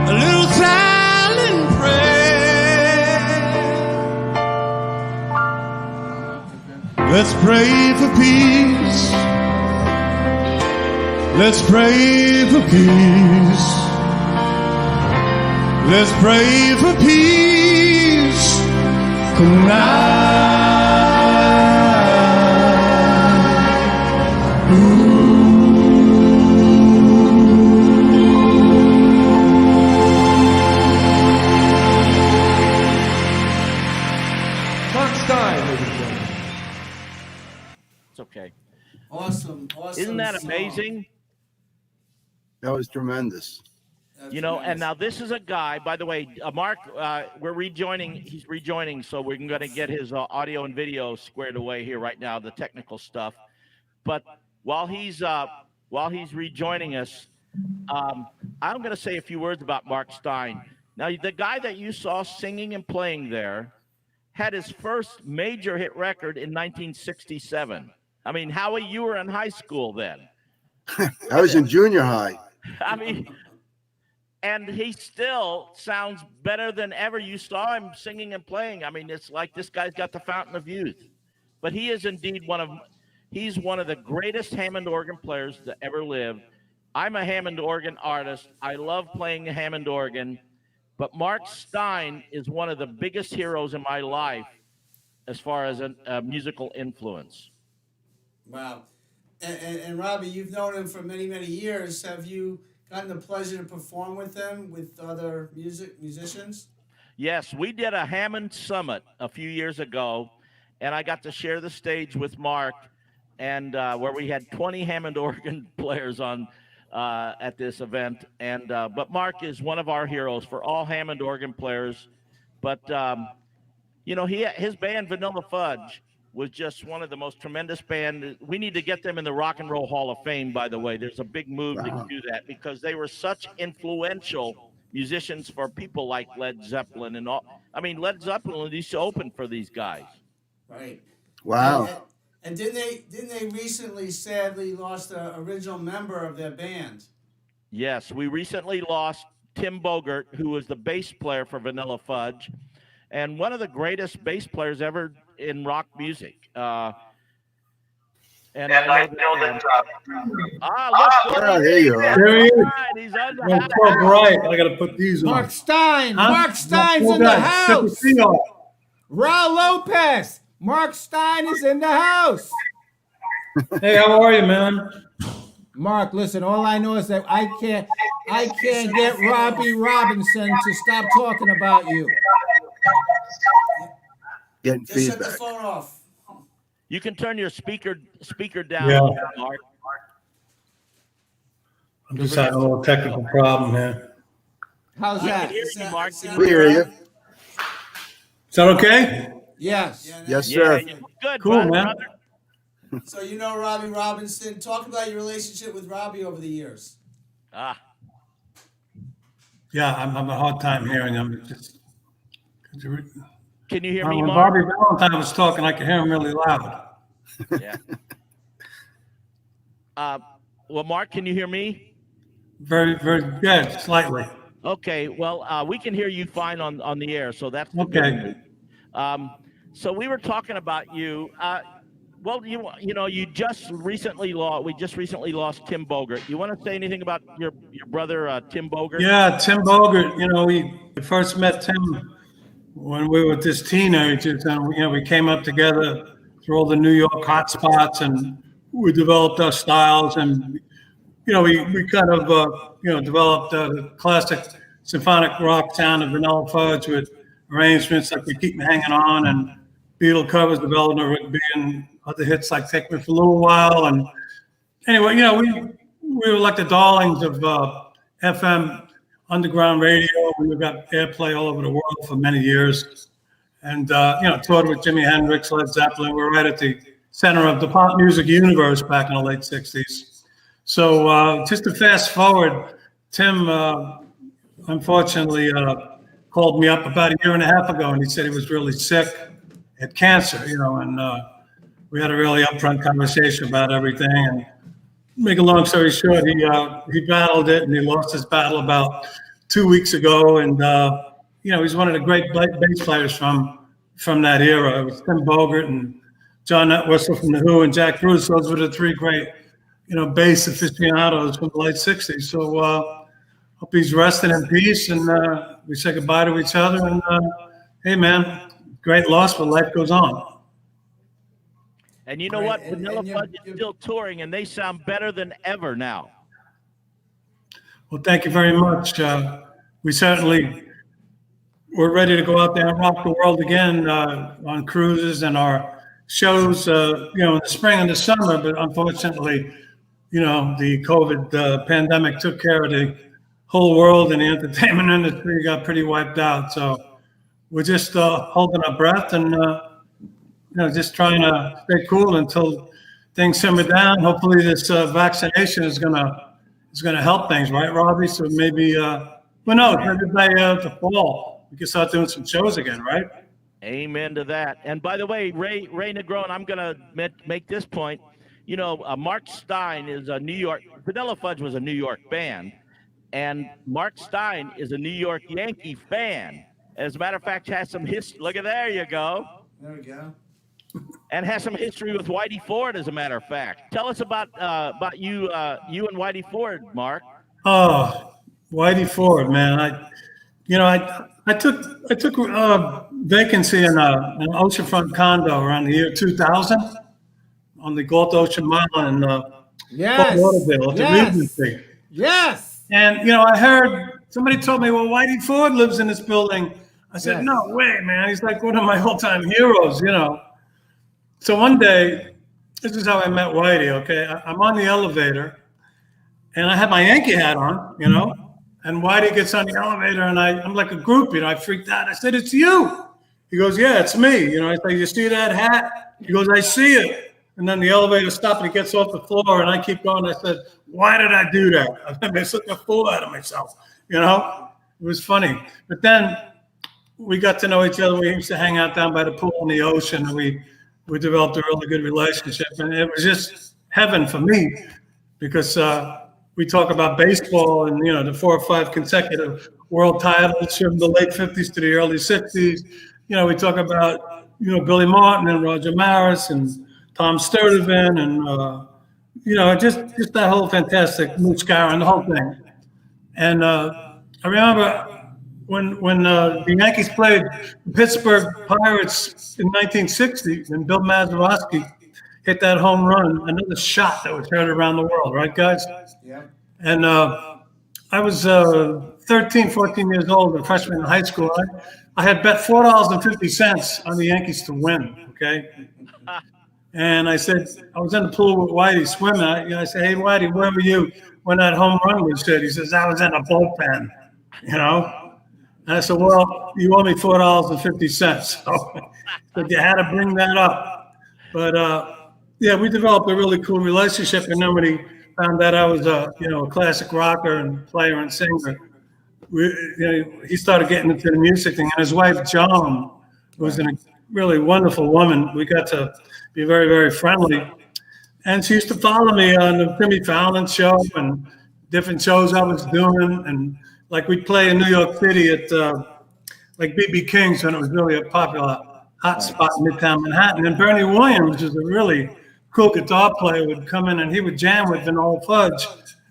a little silent prayer? Let's pray for peace. Let's pray for peace. Let's pray for peace tonight. It's okay. Awesome. Isn't that song. amazing? That was tremendous. You know, and now this is a guy, by the way, Mark, we're rejoining. He's rejoining, so we're going to get his audio and video squared away here right now, the technical stuff. But while he's rejoining us, I'm going to say a few words about Mark Stein. Now, the guy that you saw singing and playing there had his first major hit record in 1967. I mean, Howie, you were in high school then. I was in junior high. I mean, and he still sounds better than ever. You saw him singing and playing. I mean, it's like this guy's got the fountain of youth. But he is indeed he's one of the greatest Hammond organ players that ever lived. I'm a Hammond organ artist. I love playing the Hammond organ. But Mark Stein is one of the biggest heroes in my life as far as a musical influence. Wow. And Robbie, you've known him for many, many years. Have you gotten the pleasure to perform with him, with other musicians? Yes, we did a Hammond Summit a few years ago, and I got to share the stage with Mark, and where we had 20 Hammond organ players on at this event. And but Mark is one of our heroes for all Hammond organ players. But you know, his band Vanilla Fudge was just one of the most tremendous band. We need to get them in the Rock and Roll Hall of Fame, by the way. There's a big move to do that because they were such influential musicians for people like Led Zeppelin and all. I mean, Led Zeppelin used to open for these guys. Right. Wow. And didn't they recently sadly lost an original member of their band? Yes, we recently lost Tim Bogert, who was the bass player for Vanilla Fudge, and one of the greatest bass players ever in rock music. And I know that. Look, there you are. There he is. He's on the I'm house. so bright. I got to put these on. Mark Stein. Huh? Mark Stein's in the house. Raul Lopez. Mark Stein is in the house. Hey, how are you, man? Mark, listen, all I know is that I can't get Robbie Robinson to stop talking about you. Getting Just shut the feedback. phone off. You can turn your speaker down, Yeah. Mark. I'm just having a little technical problem here. How's I can that? hear you, Mark. We hear you. Is that okay? Yes. Yes, sir. Yeah, good, Cool, man. brother. So you know Robbie Robinson. Talk about your relationship with Robbie over the years. Yeah, I'm having a hard time hearing him. Can you hear me, When Mark? Bobby Valentine was talking, I could hear him really loud. Yeah. Well, Mark, can you hear me? Very, very good, slightly. Okay. Well, we can hear you fine on the air, so that's the Okay. good news. So we were talking about you. Well, you know, we just recently lost Tim Bogert. You want to say anything about your brother Tim Bogert? Yeah, Tim Bogert. You know, we first met Tim when we were just teenagers, and you know, we came up together through all the New York hot spots, and we developed our styles, and you know, we kind of developed the classic symphonic rock sound of Vanilla Fudge with arrangements like "We Keep Me Hanging On" and Beatle covers, developing being other hits like "Take Me for a Little While," anyway, we were like the darlings of FM underground radio. We got airplay all over the world for many years, and toured with Jimi Hendrix, Led Zeppelin. We were right at the center of the pop music universe back in the late '60s. So just to fast forward, Tim unfortunately called me up about a year and a half ago, and he said he was really sick, had cancer, and we had a really upfront conversation about everything. And make a long story short, he battled it, and he lost his battle about 2 weeks ago. And he's one of the great bass players from that era. It was Tim Bogert and John Entwistle from The Who and Jack Bruce. Those were the three great, bass aficionados from the late '60s. So hope he's resting in peace, and we say goodbye to each other. And hey, man, great loss, but life goes on. And you know what? Vanilla Fudge is still touring, and they sound better than ever now. Well, thank you very much. We're ready to go out there and rock the world again on cruises and our shows, in the spring and the summer. But unfortunately, the COVID pandemic took care of the whole world, and the entertainment industry got pretty wiped out. So we're just holding our breath and just trying to stay cool until things simmer down. Hopefully, this vaccination is gonna help things, right, Robbie? So maybe, who knows? Maybe by the fall we can start doing some shows again, right? Amen to that. And by the way, Ray Negron, I'm gonna make this point. Mark Stein is a New York. Vanilla Fudge was a New York band, and Mark Stein is a New York Yankee fan. As a matter of fact, has some history. Look at there, you go. There we go. And has some history with Whitey Ford, as a matter of fact. Tell us about you and Whitey Ford, Mark. Oh, Whitey Ford, man. I took vacancy in an oceanfront condo around the year 2000 on the Gulf Ocean Mile in Yes. Fort Lauderdale at the Regency. Yes. And I heard somebody told me, well, Whitey Ford lives in this building. I said, Yes. no way, man. He's like one of my all-time heroes, So one day, this is how I met Whitey, okay? I'm on the elevator, and I had my Yankee hat on, and Whitey gets on the elevator, and I'm like a groupie, I freaked out. I said, it's you. He goes, yeah, it's me. I said, you see that hat? He goes, I see it. And then the elevator stops, and he gets off the floor, and I keep going. I said, why did I do that? I made such a fool out of myself, It was funny. But then we got to know each other. We used to hang out down by the pool in the ocean, and we developed a really good relationship, and it was just heaven for me because we talk about baseball and the 4 or 5 consecutive world titles from the late '50s to the early '60s. We talk about Billy Martin and Roger Maris and Tom Sturdivant and just that whole fantastic Moose Skowron, the whole thing. And I remember when the Yankees played the Pittsburgh Pirates in 1960, and Bill Mazeroski hit that home run, another shot that was heard around the world, right, guys? Yeah. And I was 13, 14 years old, a freshman in high school. I had bet $4.50 on the Yankees to win, okay? And I said, I was in the pool with Whitey swimming. I said, hey, Whitey, where were you when that home run was hit? He says, I was in a bullpen, And I said, well, you owe me $4.50. So you had to bring that up. But we developed a really cool relationship. And then when he found out I was a classic rocker and player and singer, he started getting into the music thing. And his wife, Joan, was a really wonderful woman. We got to be very, very friendly. And she used to follow me on the Jimmy Fallon show and different shows I was doing. And like we'd play in New York City at like BB King's when it was really a popular hot spot in Midtown Manhattan. And Bernie Williams, who's a really cool guitar player, would come in and he would jam with Vanilla Fudge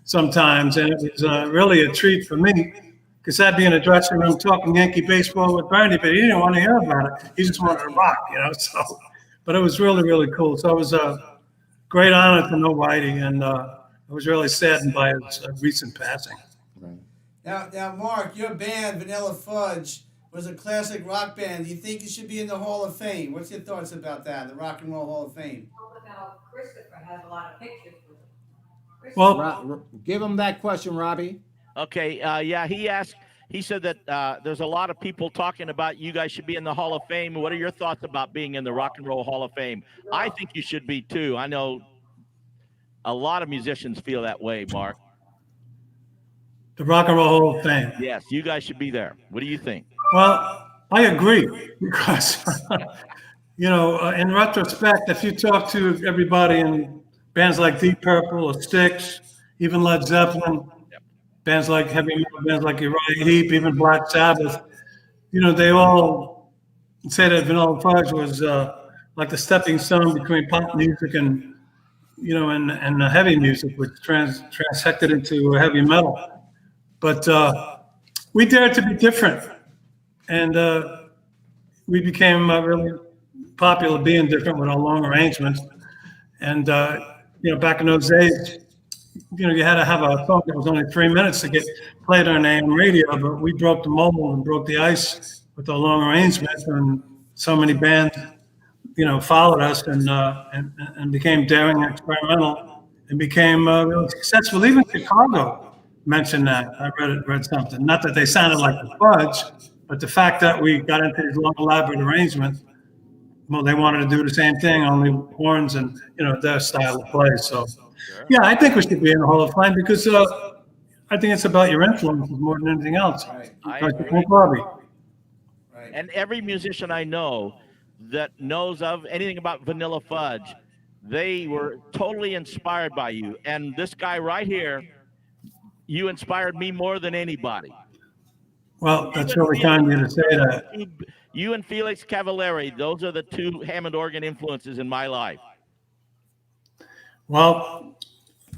sometimes. And it was really a treat for me because I'd be in a dressing room talking Yankee baseball with Bernie, but he didn't want to hear about it. He just wanted to rock, So, but it was really, really cool. So it was a great honor to know Whitey, and I was really saddened by his recent passing. Now, Mark, your band, Vanilla Fudge, was a classic rock band. Do you think it should be in the Hall of Fame? What's your thoughts about that, the Rock and Roll Hall of Fame? Christopher has a lot of pictures with him. Well, Give him that question, Robbie. Okay. Yeah, he said that there's a lot of people talking about you guys should be in the Hall of Fame. What are your thoughts about being in the Rock and Roll Hall of Fame? I think you should be too. I know a lot of musicians feel that way, Mark. the Rock and Roll Hall of Fame. Yes, you guys should be there. What do you think? Well, I agree because, in retrospect, if you talk to everybody in bands like Deep Purple or Styx, even Led Zeppelin, bands like heavy metal, bands like Uriah Heep, even Black Sabbath, they all say that Vanilla Fudge was like the stepping stone between pop music and heavy music, which transected into heavy metal. But we dared to be different, and we became really popular being different with our long arrangements. And back in those days, you had to have a song that was only 3 minutes to get played on AM radio, but we broke the mold and broke the ice with our long arrangements, and so many bands, followed us and became daring and experimental and became really successful. Even Chicago mentioned that. I read something. Not that they sounded like the Fudge, but the fact that we got into these long, elaborate arrangements. Well, they wanted to do the same thing, only horns and their style of play. So, yeah, I think we should be in the Hall of Fame because I think it's about your influences more than anything else. I agree. And every musician I know that knows of anything about Vanilla Fudge, they were totally inspired by you. And this guy right here, you inspired me more than anybody. Well, that's really kind of you to say that. You and Felix Cavallari, those are the two Hammond organ influences in my life. Well,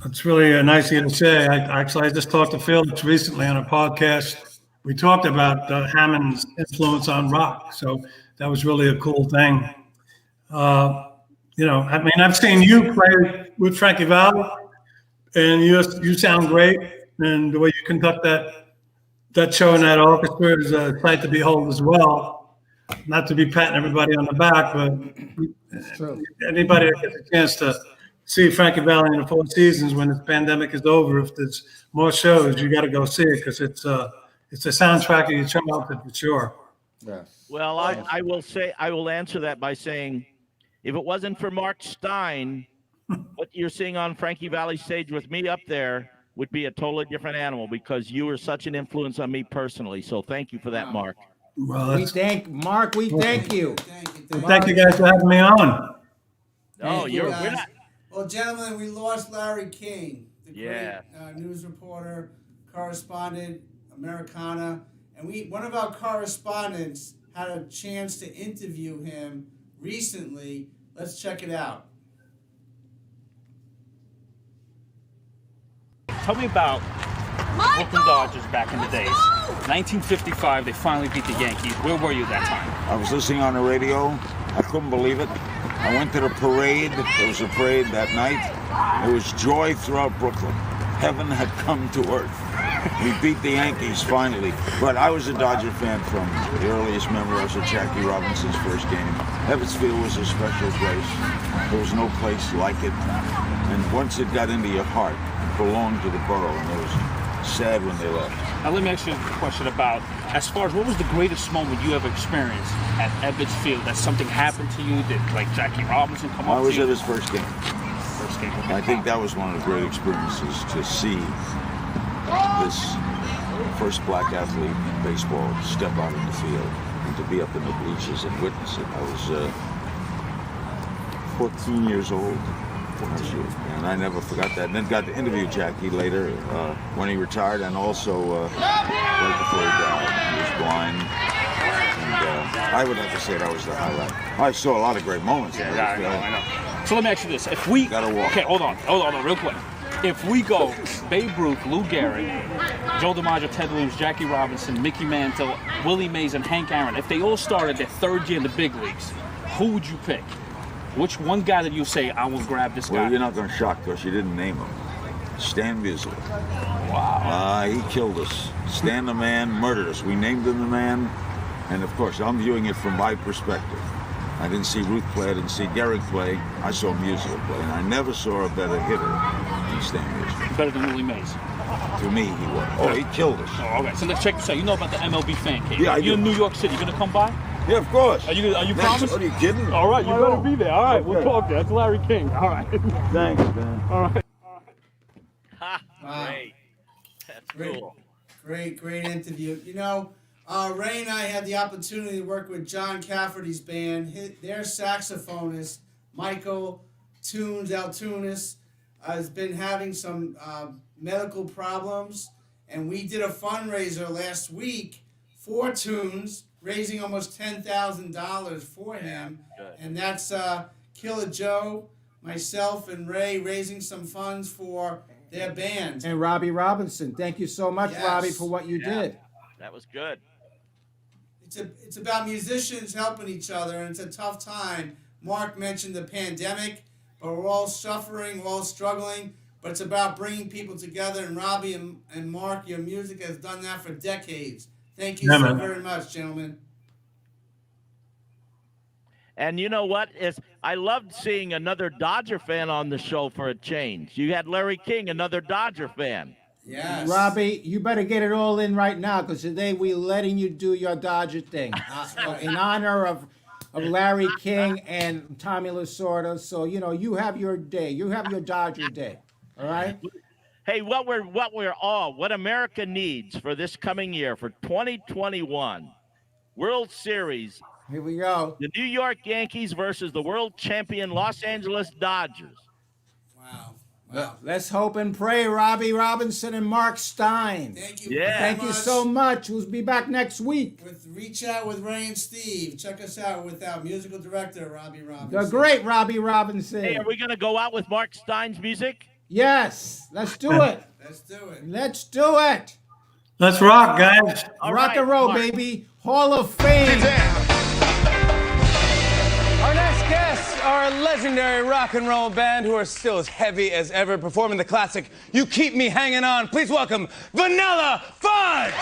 it's really nice of you to say. I just talked to Felix recently on a podcast. We talked about Hammond's influence on rock. So that was really a cool thing. I've seen you play with Frankie Valli, and you sound great. And the way you conduct that show in that orchestra is a sight to behold as well. Not to be patting everybody on the back, but anybody that gets a chance to see Frankie Valli in the Four Seasons when this pandemic is over, if there's more shows, you got to go see it because it's a soundtrack of your childhood for sure. Yeah. Well, I will answer that by saying, if it wasn't for Mark Stein, what you're seeing on Frankie Valli's stage with me up there would be a totally different animal because you were such an influence on me personally. So thank you for that, Mark. Well, We thank you. thank you guys for having me on. Oh, we're not. Well, gentlemen, we lost Larry King, the Yeah. great news reporter, correspondent, Americana, and one of our correspondents had a chance to interview him recently. Let's check it out. Tell me about Brooklyn Dodgers back in the days. 1955, they finally beat the Yankees. Where were you at that time? I was listening on the radio. I couldn't believe it. I went to the parade. There was a parade that night. There was joy throughout Brooklyn. Heaven had come to earth. We beat the Yankees finally. But I was a Dodger fan from the earliest memory. I was at Jackie Robinson's first game. Ebbets Field was a special place. There was no place like it. And once it got into your heart, it belonged to the borough, and it was sad when they left. Now let me ask you a question about, as far as what was the greatest moment you ever experienced at Ebbets Field? That something happened to you? Did like Jackie Robinson come up to you? I was at his first game. First game. I think that was one of the great experiences to see this first black athlete in baseball step out in the field and to be up in the bleachers and witness it. I was 14 years old. And I never forgot that. And then got to interview Jackie later when he retired, and also right before he died. He was blind. And I would have to say that was the highlight. I saw a lot of great moments. Yeah, I know. So let me ask you this: if we gotta walk. Okay, hold on, real quick. If we go Babe Ruth, Lou Gehrig, Joe DiMaggio, Ted Williams, Jackie Robinson, Mickey Mantle, Willie Mays, and Hank Aaron, if they all started their third year in the big leagues, who would you pick? Which one guy did you say, I will grab this guy? Well, you're not going to shock because you didn't name him. Stan Musial. Wow. He killed us. Stan the Man murdered us. We named him the Man. And of course, I'm viewing it from my perspective. I didn't see Ruth play. I didn't see Gehrig play. I saw Musial play. And I never saw a better hitter than Stan Musial. better than Willie Mays? To me, he was. Oh, he killed us. Oh, all right. So let's check this out. You know about the MLB fan cave? Yeah, I You're do. in New York City. You gonna come by? Yeah, of course. Are you Next- promised? Are you kidding? All right, you Why better not? be there. All right, we'll Okay. talk there. That's Larry King. All right. Thanks, man. All right. Ha, Wow. great. That's Great. cool. Great interview. You know, Ray and I had the opportunity to work with John Cafferty's band. Their saxophonist, Michael Altunis, has been having some medical problems. And we did a fundraiser last week for Tunes, raising almost $10,000 for him. Good. And that's Killer Joe, myself, and Ray raising some funds for their band. And Robbie Robinson. Thank you so much, Yes. Robbie, for what you Yeah. did. That was good. It's about musicians helping each other, and it's a tough time. Mark mentioned the pandemic, but we're all suffering, we're all struggling, but it's about bringing people together, and Robbie and Mark, your music has done that for decades. Thank you Yeah, so man. very much, gentlemen. And you know what? I loved seeing another Dodger fan on the show for a change. You had Larry King, another Dodger fan. Yes. Robbie, you better get it all in right now because today we're letting you do your Dodger thing in honor of Larry King and Tommy Lasorda. So, you know, you have your day. You have your Dodger day. All right? Hey, what America needs for this coming year, for 2021, World Series, Here we go. the New York Yankees versus the world champion Los Angeles Dodgers. Wow. Let's hope and pray, Robbie Robinson and Mark Stein. Thank you. Yeah. very Thank you much. so much. We'll be back next week. With Reach Out with Ray and Steve. Check us out with our musical director, Robbie Robinson. The great Robbie Robinson. Hey, are we going to go out with Mark Stein's music? Yes, let's do it. Let's do it. Let's do it. Let's rock, guys. All Rock right, and roll, Mark. baby. Hall of Fame. Our next guests are a legendary rock and roll band who are still as heavy as ever, performing the classic "You Keep Me Hanging On." Please welcome Vanilla Fudge.